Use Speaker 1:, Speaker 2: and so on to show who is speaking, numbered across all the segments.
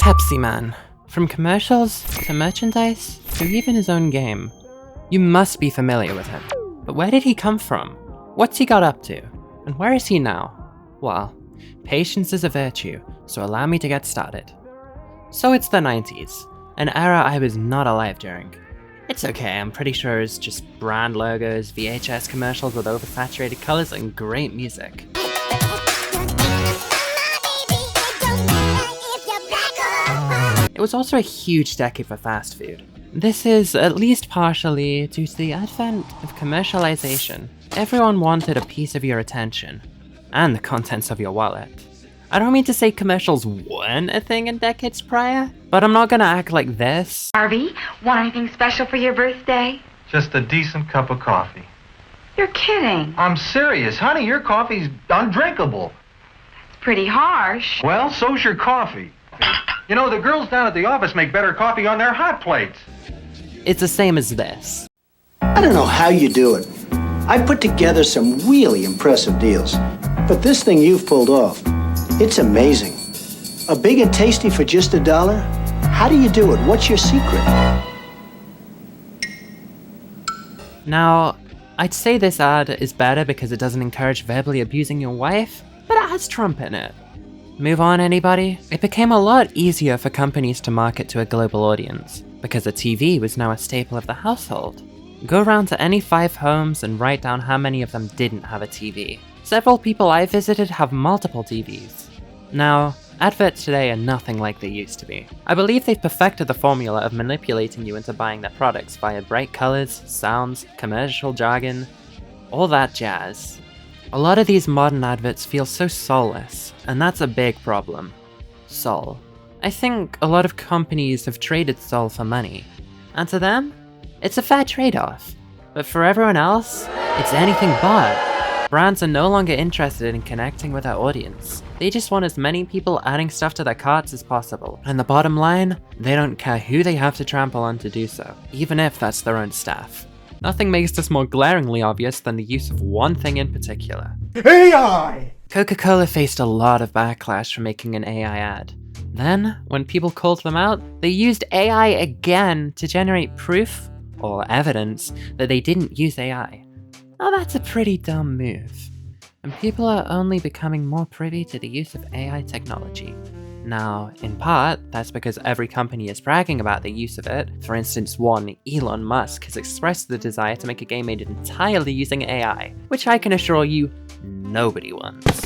Speaker 1: Pepsiman. From commercials, to merchandise, to even his own game. You must be familiar with him. But where did he come from? What's he got up to? And where is he now? Well, patience is a virtue, so allow me to get started. So it's the 90s, an era I was not alive during. It's okay, I'm pretty sure it's just brand logos, VHS commercials with oversaturated colors, and great music. It was also a huge decade for fast food. This is at least partially due to the advent of commercialization. Everyone wanted a piece of your attention, and the contents of your wallet. I don't mean to say commercials weren't a thing in decades prior, but I'm not gonna act like this.
Speaker 2: Harvey, want anything special for your birthday?
Speaker 3: Just a decent cup of coffee.
Speaker 2: You're kidding.
Speaker 3: I'm serious. Honey, your coffee's undrinkable.
Speaker 2: It's pretty harsh.
Speaker 3: Well, so's your coffee. You know, the girls down at the office make better coffee on their hot plates.
Speaker 1: It's the same as this.
Speaker 4: I don't know how you do it. I put together some really impressive deals. But this thing you've pulled off, it's amazing. A big and tasty for just $1? How do you do it? What's your secret?
Speaker 1: Now, I'd say this ad is better because it doesn't encourage verbally abusing your wife, but it has Trump in it. Move on, anybody? It became a lot easier for companies to market to a global audience, because a TV was now a staple of the household. Go around to any 5 homes and write down how many of them didn't have a TV. Several people I visited have multiple TVs. Now, adverts today are nothing like they used to be. I believe they've perfected the formula of manipulating you into buying their products via bright colors, sounds, commercial jargon, all that jazz. A lot of these modern adverts feel so soulless, and that's a big problem. Soul. I think a lot of companies have traded soul for money, and to them, it's a fair trade-off. But for everyone else, it's anything but. Brands are no longer interested in connecting with their audience. They just want as many people adding stuff to their carts as possible. And the bottom line, they don't care who they have to trample on to do so, even if that's their own staff. Nothing makes this more glaringly obvious than the use of one thing in particular.
Speaker 5: AI!
Speaker 1: Coca-Cola faced a lot of backlash for making an AI ad. Then, when people called them out, they used AI again to generate proof, or evidence, that they didn't use AI. Now that's a pretty dumb move. And people are only becoming more privy to the use of AI technology. Now, in part, that's because every company is bragging about the use of it. For instance, one, Elon Musk, has expressed the desire to make a game made entirely using AI, which I can assure you, nobody wants.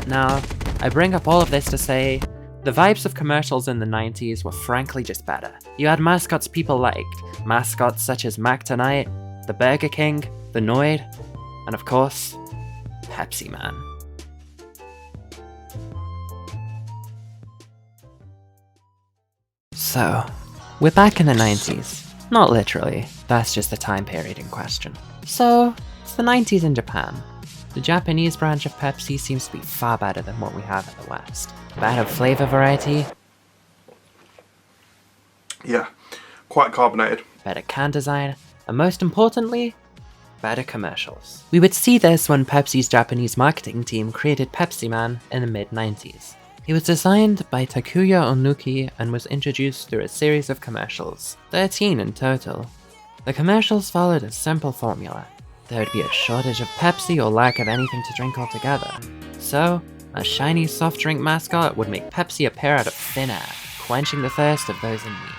Speaker 1: Now, I bring up all of this to say, the vibes of commercials in the 90s were frankly just better. You had mascots people liked, mascots such as Mac Tonight, the Burger King, the Noid, and of course, Pepsiman. So, we're back in the 90s. Not literally, that's just the time period in question. So, it's the 90s in Japan. The Japanese branch of Pepsi seems to be far better than what we have in the West. Better flavor variety.
Speaker 5: Yeah, quite carbonated.
Speaker 1: Better can design, and most importantly, better commercials. We would see this when Pepsi's Japanese marketing team created Pepsiman in the mid-90s. He was designed by Takuya Onuki and was introduced through a series of commercials, 13 in total. The commercials followed a simple formula. There would be a shortage of Pepsi or lack of anything to drink altogether. So, a shiny soft drink mascot would make Pepsi appear out of thin air, quenching the thirst of those in need.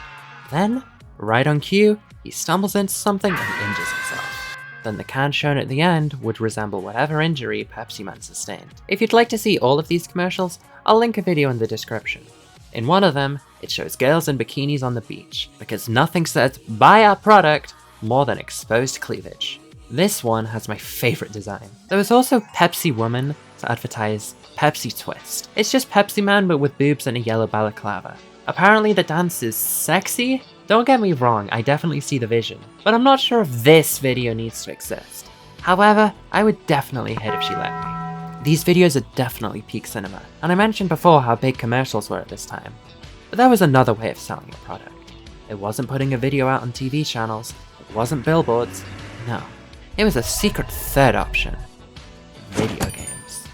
Speaker 1: Then, right on cue, he stumbles into something and injures himself. Then the can shown at the end would resemble whatever injury Pepsiman sustained. If you'd like to see all of these commercials, I'll link a video in the description. In one of them, it shows girls in bikinis on the beach, because nothing says buy our product more than exposed cleavage. This one has my favorite design. There was also Pepsi Woman to advertise Pepsi Twist. It's just Pepsiman but with boobs and a yellow balaclava. Apparently the dance is sexy. Don't get me wrong, I definitely see the vision, but I'm not sure if this video needs to exist. However, I would definitely hit if she let me. These videos are definitely peak cinema, and I mentioned before how big commercials were at this time. But there was another way of selling your product. It wasn't putting a video out on TV channels, it wasn't billboards, no. It was a secret third option. Video games.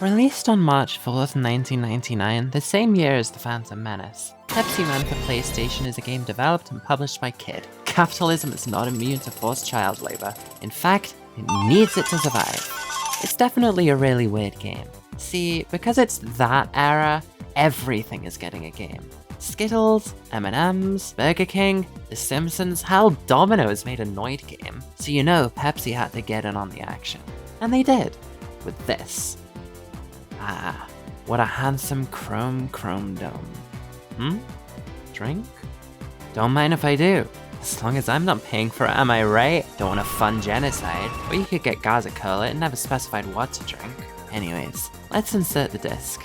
Speaker 1: Released on March 4th, 1999, the same year as The Phantom Menace, Pepsiman for PlayStation is a game developed and published by Kid. Capitalism is not immune to forced child labor. In fact, it needs it to survive. It's definitely a really weird game. See, because it's that era, everything is getting a game. Skittles, M&M's, Burger King, The Simpsons, hell, Domino's made a Noid game. So you know Pepsi had to get in on the action. And they did, with this. Ah, what a handsome chrome dome. Drink? Don't mind if I do. As long as I'm not paying for it, am I right? Don't want to fund genocide. Or you could get Gaza Cola, it never specified what to drink. Anyways, let's insert the disc.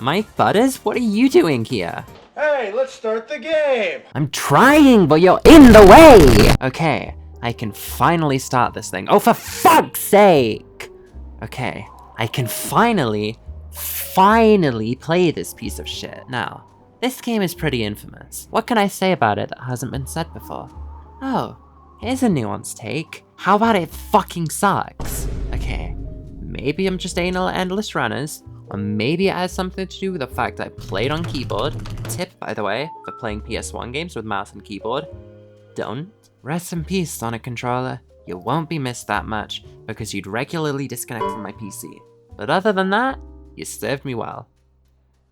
Speaker 1: Mike Butters, what are you doing here?
Speaker 5: Hey, let's start the game!
Speaker 1: I'm trying, but you're in the way! Okay, I can finally start this thing. Oh, for fuck's sake! Okay, I can finally play this piece of shit. Now, this game is pretty infamous. What can I say about it that hasn't been said before? Oh, here's a nuanced take. How about it fucking sucks? Okay, maybe I'm just anal at endless runners, or maybe it has something to do with the fact that I played on keyboard. Tip, by the way, for playing PS1 games with mouse and keyboard. Don't. Rest in peace, Sonic controller. You won't be missed that much, because you'd regularly disconnect from my PC. But other than that, you served me well.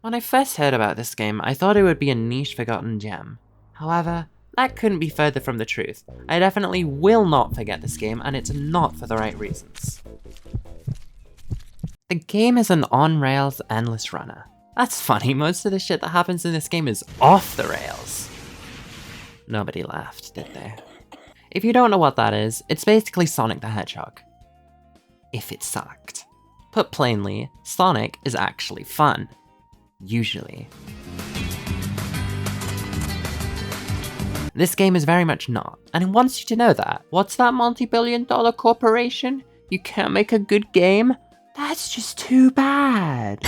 Speaker 1: When I first heard about this game, I thought it would be a niche forgotten gem. However, that couldn't be further from the truth. I definitely will not forget this game, and it's not for the right reasons. The game is an on-rails endless runner. That's funny, most of the shit that happens in this game is off the rails. Nobody laughed, did they? If you don't know what that is, it's basically Sonic the Hedgehog. If it sucked. Put plainly, Sonic is actually fun. Usually. This game is very much not, and it wants you to know that. What's that multi-billion-dollar corporation? You can't make a good game? That's just too bad.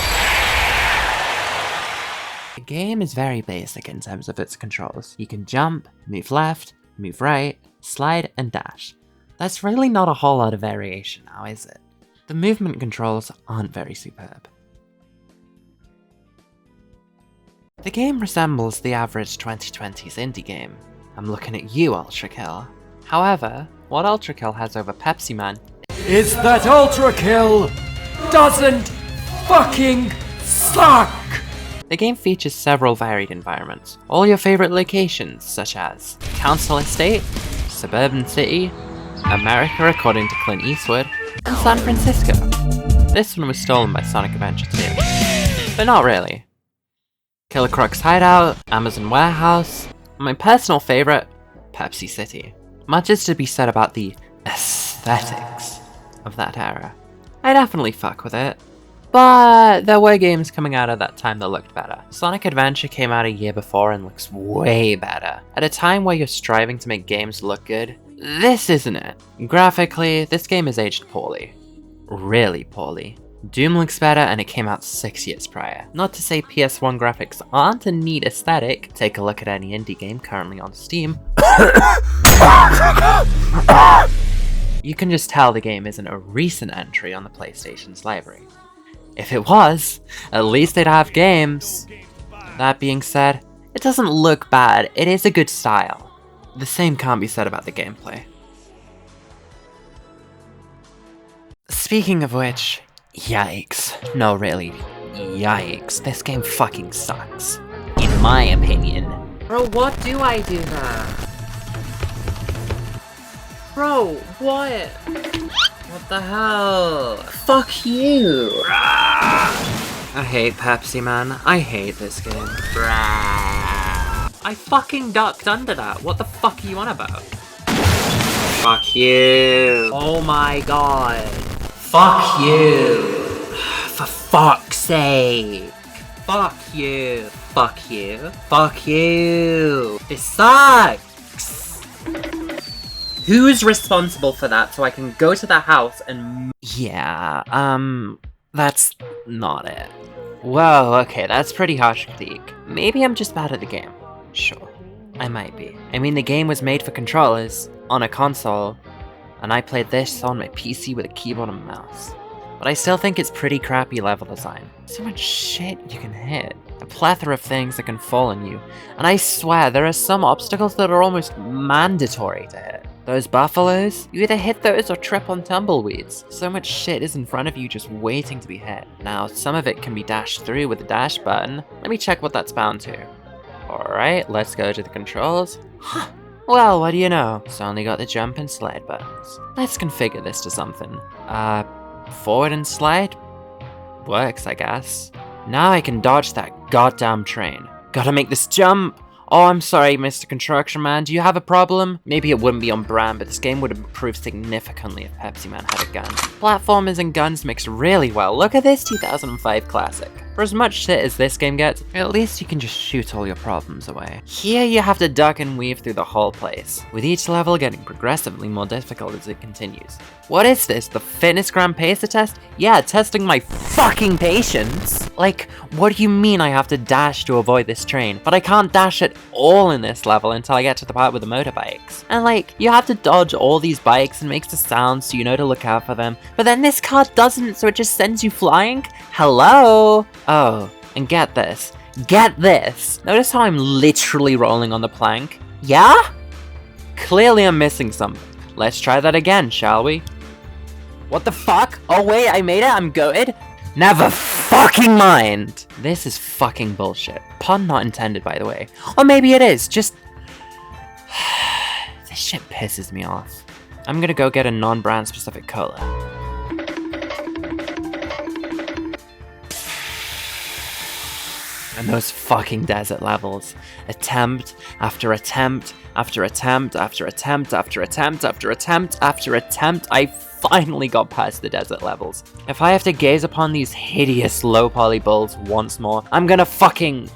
Speaker 1: The game is very basic in terms of its controls. You can jump, move left, move right, slide, and dash. That's really not a whole lot of variation now, is it? The movement controls aren't very superb. The game resembles the average 2020s indie game. I'm looking at you, Ultra Kill. However, what Ultra Kill has over Pepsiman is that Ultra Kill doesn't fucking suck! The game features several varied environments, all your favorite locations such as Council Estate, Suburban City, America according to Clint Eastwood, and San Francisco. This one was stolen by Sonic Adventure 2, but not really. Killer Croc's Hideout, Amazon Warehouse, and my personal favorite, Pepsi City. Much is to be said about the aesthetics of that era. I definitely fuck with it, but there were games coming out at that time that looked better. Sonic Adventure came out a year before and looks way better. At a time where you're striving to make games look good, this isn't it. Graphically, this game is aged poorly. Really poorly. Doom looks better and it came out 6 years prior. Not to say PS1 graphics aren't a neat aesthetic, take a look at any indie game currently on Steam. You can just tell the game isn't a recent entry on the PlayStation's library. If it was, at least they'd have games. That being said, it doesn't look bad, it is a good style. The same can't be said about the gameplay. Speaking of which, yikes. No, really, yikes. This game fucking sucks. In my opinion. Bro, what do I do there? Bro, what? What the hell? Fuck you! I hate Pepsi, man. I hate this game. I fucking ducked under that. What the fuck are you on about? Fuck you. Oh my god. Fuck you. For fuck's sake. Fuck you. Fuck you. Fuck you. This sucks. Who's responsible for that so I can go to the house and... Yeah, that's not it. Whoa, okay, that's pretty harsh critique. Maybe I'm just bad at the game. Sure, I might be. I mean, the game was made for controllers, on a console, and I played this on my PC with a keyboard and mouse. but I still think it's pretty crappy level design. So much shit you can hit. A plethora of things that can fall on you. And I swear, there are some obstacles that are almost mandatory to hit. Those buffaloes, you either hit those or trip on tumbleweeds. So much shit is in front of you just waiting to be hit. Now, some of it can be dashed through with the dash button. Let me check what that's bound to. Alright, let's go to the controls. Huh. Well, what do you know? It's only got the jump and slide buttons. Let's configure this to something. Forward and slide? Works, I guess. Now I can dodge that goddamn train. Gotta make this jump! Oh, I'm sorry, Mr. Construction Man, do you have a problem? Maybe it wouldn't be on brand, but this game would improve significantly if Pepsi Man had a gun. Platformers and guns mix really well. Look at this 2005 classic. For as much shit as this game gets, at least you can just shoot all your problems away. Here you have to duck and weave through the whole place, with each level getting progressively more difficult as it continues. What is this, the fitness gram pacer test? Yeah, testing my fucking patience! Like, what do you mean I have to dash to avoid this train? But I can't dash at all in this level until I get to the part with the motorbikes. And like, you have to dodge all these bikes and makes a sound so you know to look out for them, but then this car doesn't, so it just sends you flying? Hello? Oh, and get this. Get this! Notice how I'm literally rolling on the plank? Yeah? Clearly I'm missing something. Let's try that again, shall we? What the fuck? Oh wait, I made it? I'm goated? Never fucking mind! This is fucking bullshit. Pun not intended, by the way. Or maybe it is, just... This shit pisses me off. I'm gonna go get a non-brand specific cola. And those fucking desert levels. Attempt after attempt after attempt after attempt after attempt after attempt after attempt. I finally got past the desert levels. If I have to gaze upon these hideous low poly bulls once more, I'm gonna fucking...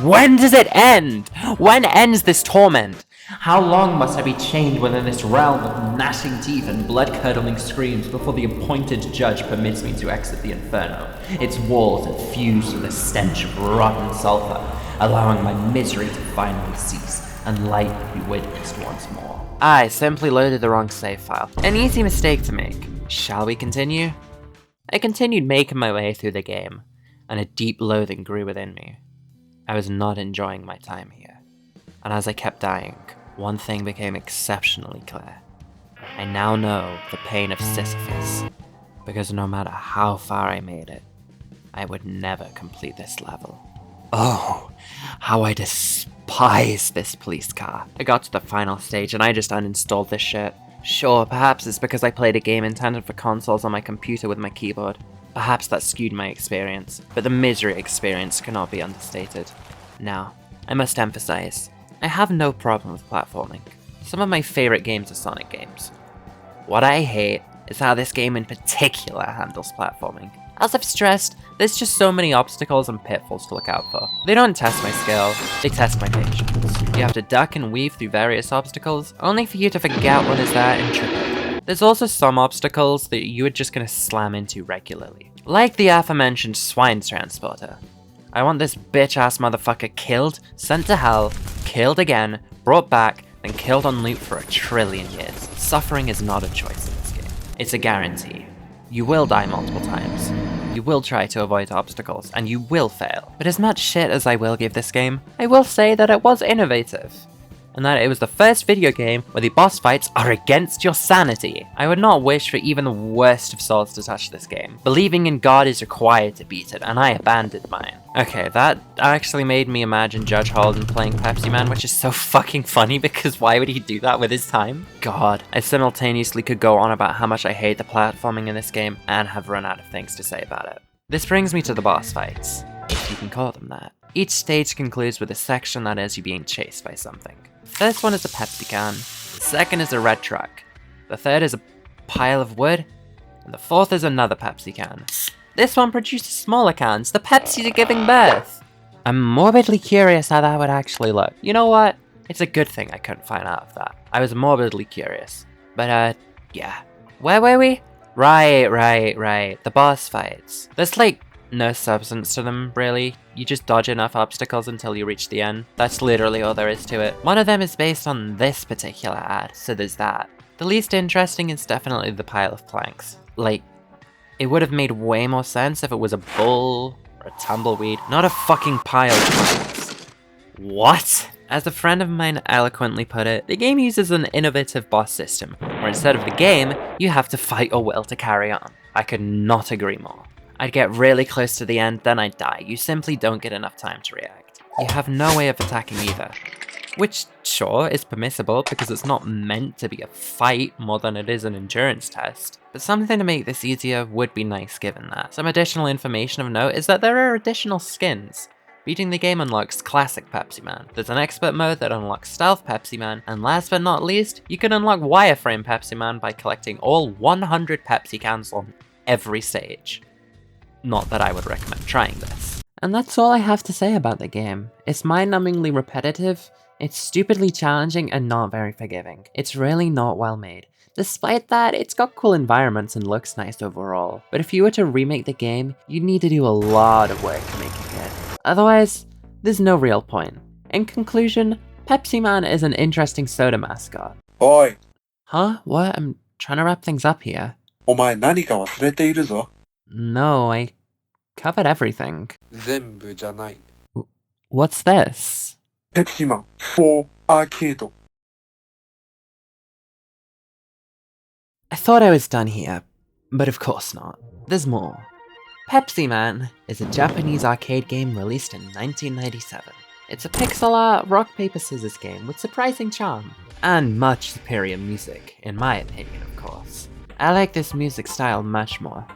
Speaker 1: When does it end? When ends this torment? How long must I be chained within this realm of gnashing teeth and blood-curdling screams before the appointed judge permits me to exit the inferno, its walls infused with a stench of rotten sulfur, allowing my misery to finally cease and light be witnessed once more? I simply loaded the wrong save file. An easy mistake to make. Shall we continue? I continued making my way through the game, and a deep loathing grew within me. I was not enjoying my time here, and as I kept dying, one thing became exceptionally clear. I now know the pain of Sisyphus, because no matter how far I made it, I would never complete this level. Oh, how I despise this police car. I got to the final stage and I just uninstalled this shit. Sure, perhaps it's because I played a game intended for consoles on my computer with my keyboard. Perhaps that skewed my experience, but the misery experience cannot be understated. Now, I must emphasize, I have no problem with platforming. Some of my favorite games are Sonic games. What I hate is how this game in particular handles platforming. As I've stressed, there's just so many obstacles and pitfalls to look out for. They don't test my skill, they test my patience. You have to duck and weave through various obstacles, only for you to forget what is there and trip over it. There's also some obstacles that you are just gonna slam into regularly. Like the aforementioned swine transporter. I want this bitch-ass motherfucker killed, sent to hell, killed again, brought back, then killed on loop for 1 trillion years. Suffering is not a choice in this game. It's a guarantee. You will die multiple times. You will try to avoid obstacles, and you will fail. But as much shit as I will give this game, I will say that it was innovative. And that it was the first video game where the boss fights are against your sanity. I would not wish for even the worst of souls to touch this game. Believing in God is required to beat it, and I abandoned mine. Okay, that actually made me imagine Judge Holden playing Pepsi Man, which is so fucking funny because why would he do that with his time? God, I simultaneously could go on about how much I hate the platforming in this game and have run out of things to say about it. This brings me to the boss fights, if you can call them that. Each stage concludes with a section that is you being chased by something. The first one is a Pepsi can, the second is a red truck, the third is a pile of wood, and the fourth is another Pepsi can. This one produces smaller cans, the Pepsis are giving birth! I'm morbidly curious how that would actually look. You know what? It's a good thing I couldn't find out of that. I was morbidly curious. But yeah. Where were we? Right. The boss fights. There's like no substance to them, really. You just dodge enough obstacles until you reach the end. That's literally all there is to it. One of them is based on this particular ad, so there's that. The least interesting is definitely the pile of planks. Like, It would have made way more sense if it was a bull or a tumbleweed, not a fucking pile of plants. What? As a friend of mine eloquently put it, the game uses an innovative boss system, where instead of the game, you have to fight your will to carry on. I could not agree more. I'd get really close to the end, then I'd die. You simply don't get enough time to react. You have no way of attacking either. Which, sure, is permissible because it's not meant to be a fight more than it is an endurance test. But something to make this easier would be nice given that. Some additional information of note is that there are additional skins. Beating the game unlocks Classic Pepsiman. There's an Expert mode that unlocks Stealth Pepsiman, and last but not least, you can unlock Wireframe Pepsiman by collecting all 100 Pepsi cans on every stage. Not that I would recommend trying this. And that's all I have to say about the game. It's mind-numbingly repetitive, it's stupidly challenging and not very forgiving. It's really not well made. Despite that, it's got cool environments and looks nice overall. But if you were to remake the game, you'd need to do a lot of work making it. Otherwise, there's no real point. In conclusion, Pepsiman is an interesting soda mascot.
Speaker 5: Oi!
Speaker 1: Huh? What? I'm trying to wrap things up here.
Speaker 5: お前何か忘れているぞ。
Speaker 1: No, I covered everything.
Speaker 5: 全部じゃない。
Speaker 1: What's this?
Speaker 5: Pepsiman for Arcade.
Speaker 1: I thought I was done here, but of course not. There's more. Pepsiman is a Japanese arcade game released in 1997. It's a pixel art rock paper scissors game with surprising charm. And much superior music, in my opinion of course. I like this music style much more.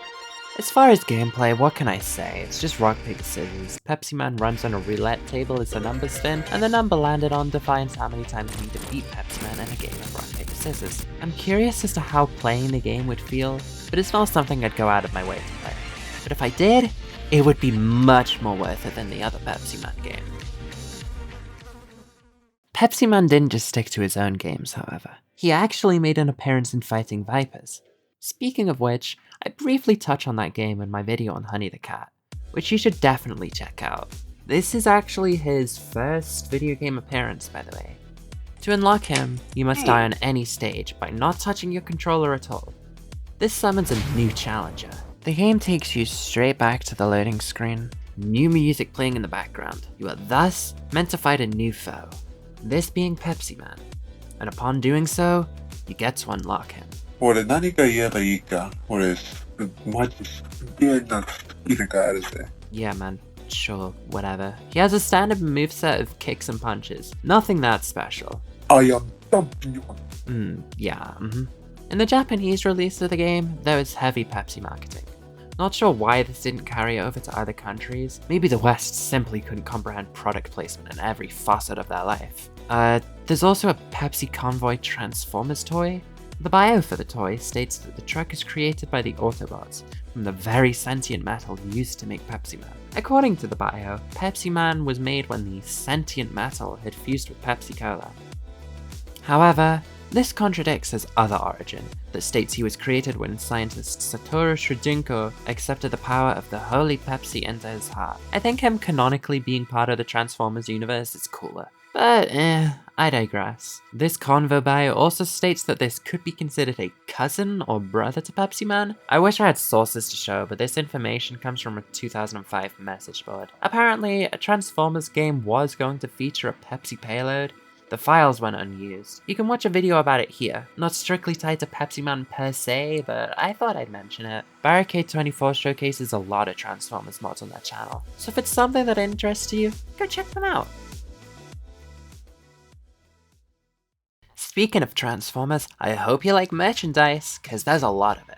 Speaker 1: As far as gameplay, what can I say? It's just rock, paper, scissors. Pepsiman runs on a roulette table as the numbers spin, and the number landed on defines how many times you defeat Pepsiman in a game of rock, paper, scissors. I'm curious as to how playing the game would feel, but it's not something I'd go out of my way to play. But if I did, it would be much more worth it than the other Pepsiman game. Pepsiman didn't just stick to his own games, however. He actually made an appearance in Fighting Vipers. Speaking of which, I briefly touch on that game in my video on Honey the Cat, which you should definitely check out. This is actually his first video game appearance, by the way. To unlock him, you must die on any stage by not touching your controller at all. This summons a new challenger. The game takes you straight back to the loading screen, new music playing in the background. You are thus meant to fight a new foe, this being Pepsiman, and upon doing so, you get to unlock him.
Speaker 5: 俺何か言えばいいか。俺、マジすげえなスキルがあるぜ。
Speaker 1: Yeah man, sure, whatever. He has a standard moveset of kicks and punches, nothing that special.
Speaker 5: I am champion.
Speaker 1: Yeah. In the Japanese release of the game, there was heavy Pepsi marketing. Not sure why this didn't carry over to other countries. Maybe the West simply couldn't comprehend product placement in every facet of their life. There's also a Pepsi Convoy Transformers toy. The bio for the toy states that the truck is created by the Autobots from the very sentient metal used to make Pepsiman. According to the bio, Pepsiman was made when the sentient metal had fused with pepsicola. However, this contradicts his other origin, that states he was created when scientist Satoru Shujinko accepted the power of the holy Pepsi into his heart. I think him canonically being part of the Transformers universe is cooler. But I digress. This convo bio also states that this could be considered a cousin or brother to Pepsiman. I wish I had sources to show, but this information comes from a 2005 message board. Apparently, a Transformers game was going to feature a Pepsi payload. The files went unused. You can watch a video about it here. Not strictly tied to Pepsiman per se, but I thought I'd mention it. Barricade24 showcases a lot of Transformers mods on their channel, so if it's something that interests you, go check them out. Speaking of Transformers, I hope you like merchandise, cause there's a lot of it.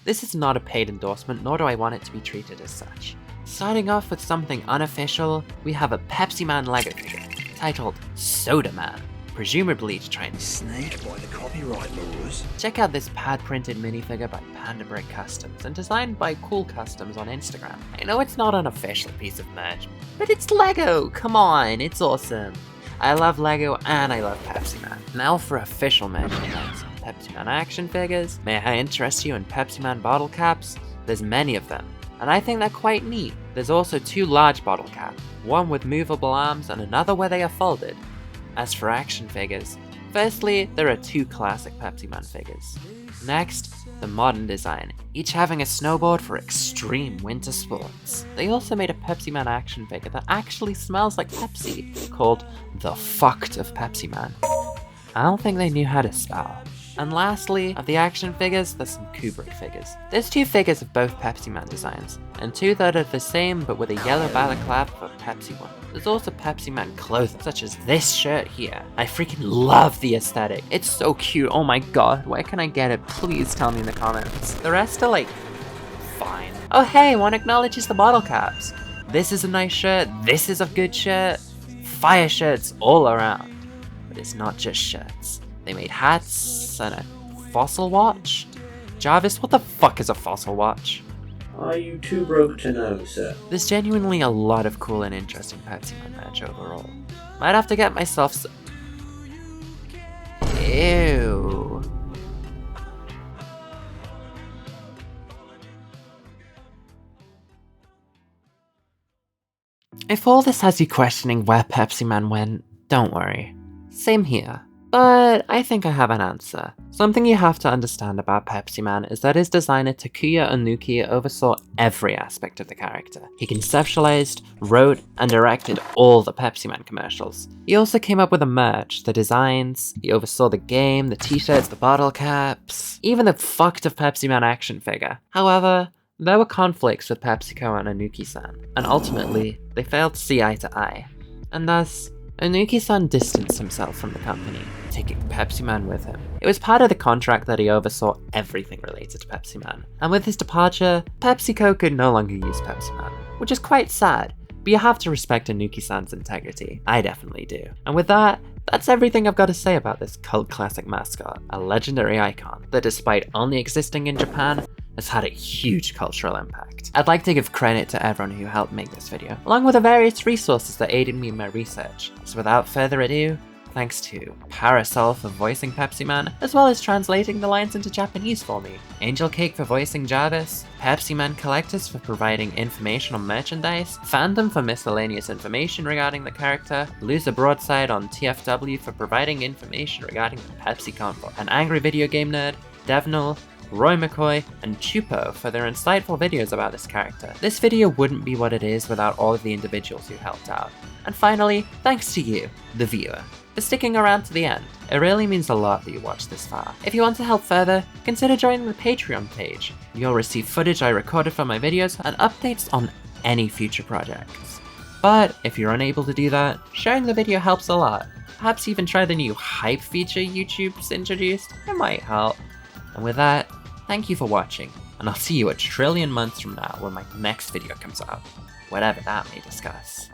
Speaker 1: This is not a paid endorsement, nor do I want it to be treated as such. Starting off with something unofficial, we have a Pepsiman Lego figure, titled Soda Man, presumably to try and
Speaker 4: Snake by the copyright laws.
Speaker 1: check out this pad-printed minifigure by Panda Brick Customs and designed by Cool Customs on Instagram. I know it's not an official piece of merch, but it's Lego, come on, it's awesome. I love Lego and I love Pepsiman. Now for official merchandise. Pepsiman action figures. May I interest you in Pepsiman bottle caps? There's many of them, and I think they're quite neat. There's also 2 large bottle caps, one with movable arms and another where they are folded. As for action figures, Firstly, there are two classic Pepsiman figures. Next, the modern design, each having a snowboard for extreme winter sports. They also made a Pepsiman action figure that actually smells like Pepsi, called the Fucked of Pepsiman. I don't think they knew how to spell. And lastly, of the action figures, there's some Kubrick figures. There's two figures of both Pepsiman designs, and two that are the same but with a yellow balaclava for Pepsi one. There's also Pepsiman clothing, such as this shirt here. I freaking love the aesthetic. It's so cute, oh my god, where can I get it? Please tell me in the comments. The rest are like, fine. Oh hey, one acknowledges the bottle caps. This is a nice shirt, this is a good shirt. Fire shirts all around. But it's not just shirts. They made hats and a fossil watch? Jarvis, what the fuck is a fossil watch?
Speaker 6: Are you too broke to know, sir?
Speaker 1: There's genuinely a lot of cool and interesting Pepsiman merch overall. Might have to get myself some... Ew. If all this has you questioning where Pepsiman went, don't worry. Same here. But I think I have an answer. Something you have to understand about Pepsiman is that his designer Takuya Onuki oversaw every aspect of the character. He conceptualized, wrote, and directed all the Pepsiman commercials. He also came up with the merch, the designs, he oversaw the game, the t-shirts, the bottle caps, even the fucked of Pepsiman action figure. However, there were conflicts with PepsiCo and Onuki-san, and ultimately, they failed to see eye to eye. And thus, Onuki-san distanced himself from the company, taking Pepsiman with him. It was part of the contract that he oversaw everything related to Pepsiman, and with his departure, PepsiCo could no longer use Pepsiman, which is quite sad, but you have to respect Onuki-san's integrity. I definitely do. And with that, that's everything I've got to say about this cult classic mascot, a legendary icon that despite only existing in Japan, has had a huge cultural impact. I'd like to give credit to everyone who helped make this video, along with the various resources that aided me in my research. So without further ado, thanks to Parasol for voicing Pepsiman, as well as translating the lines into Japanese for me, Angel Cake for voicing Jarvis, Pepsiman Collectors for providing information on merchandise, Fandom for miscellaneous information regarding the character, Loser Broadside on TFW for providing information regarding the Pepsi convo, an angry video game nerd, Devnal, Roy McCoy, and Chupo for their insightful videos about this character. This video wouldn't be what it is without all of the individuals who helped out. And finally, thanks to you, the viewer, for sticking around to the end. It really means a lot that you watched this far. If you want to help further, consider joining the Patreon page. You'll receive footage I recorded for my videos and updates on any future projects. But if you're unable to do that, sharing the video helps a lot. Perhaps even try the new hype feature YouTube's introduced, it might help. And with that, thank you for watching, and I'll see you a trillion months from now when my next video comes out, whatever that may discuss.